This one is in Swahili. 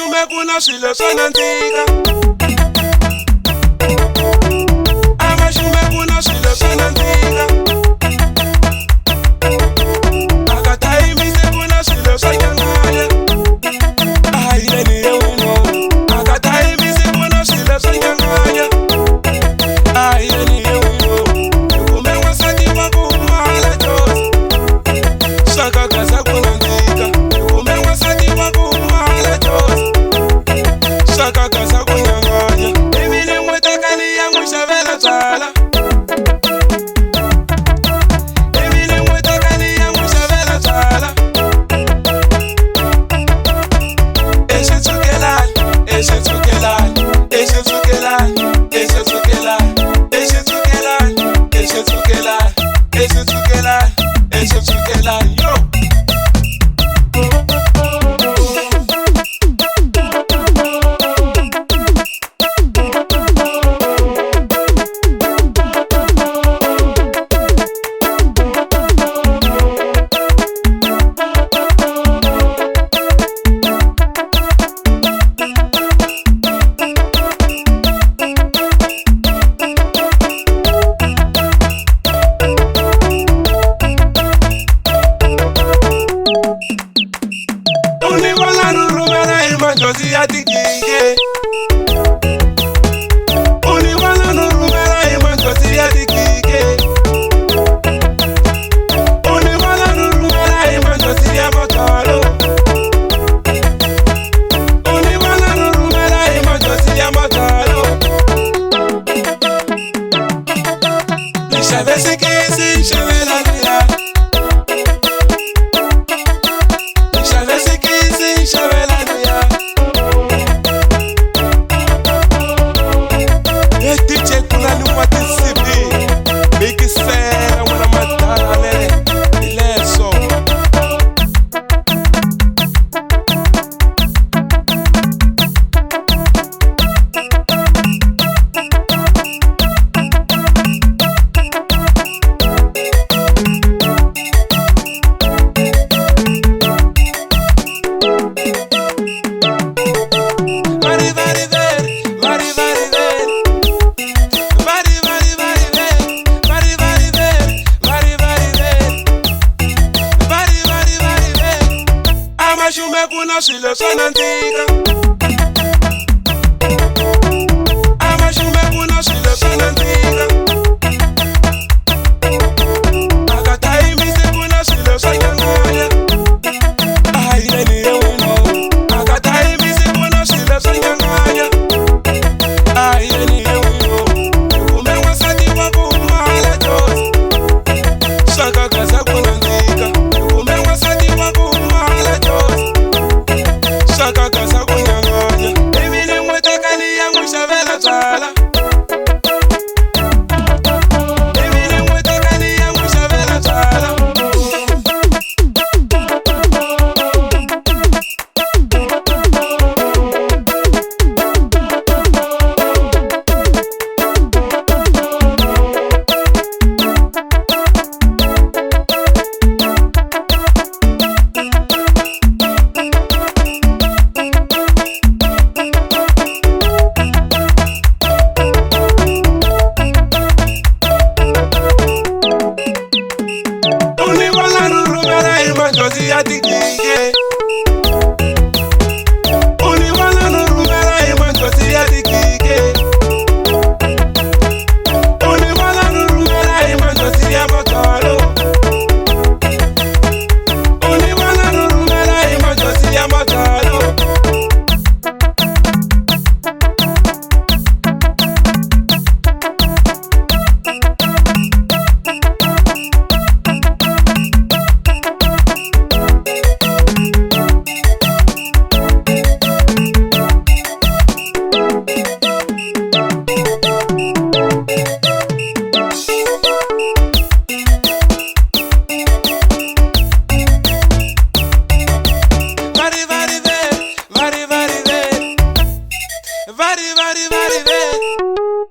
Amashume kuna swilo swa nandzika. Amashume kuna swilo swa nandzika. Akatayimise kuna swilo swa nyanganya. Ayeni yewimo. Akatayimise kuna swilo swa nyanganya. Ayeni yewimo. Yukume wasati wakuhala chose. Xigaza kuna ndzika. Yukume wasati wakuhala chose. Xigaza kunyanganya. Ibile mwetakani yangu shavela tsala. Ibile mwetakani yangu shavela tsala. Xitsongelani, Xitsongelani, Xitsongelani, Xitsongelani, Xitsongelani, Xitsongelani, Xitsongelani, Xitsongelani, yo. Unibona nurumela imanjozi yatikike. Unibona nurumela imanjozi yatikike. Unibona nurumela imanjozi yamatalo. Unibona nurumela imanjozi yamatalo. Nishavesikisi nshavela nila. Nishavesikisi nshavela nila. DJ Kulani nwati Nsimbhi. Mikisera wana madala nene. Ileso. Vari vari veri, vari vari veri. Vari vari vari veri, vari vari veri, vari vari veri. Vari vari vari veri. Amashume kuna swilo swa nandzika. Amashume kuna swilo swa nandzika. Akatayimise kuna swilo swa nyanganya. Ayeni yewimo. Akatayimise kuna swilo swa nyanganya. Ayeni yewimo. Yukume wasati wakuhala chose. Xigaza kuna ndzika. Yukume wasati wakuhala chose. Xigaza kunyanganya. Ibile mwetakani yangu shavela tsala. Ibile mwetakani yangu shavela tsala. Unibona nurumela imanjozi yatikike. Unibona nurumela imanjozi yatikike. Unibona nurumela imanjozi yamatalo. Unibona nurumela imanjozi yamatalo. Vari vari veri, vari vari veri. Vari vari vari veri.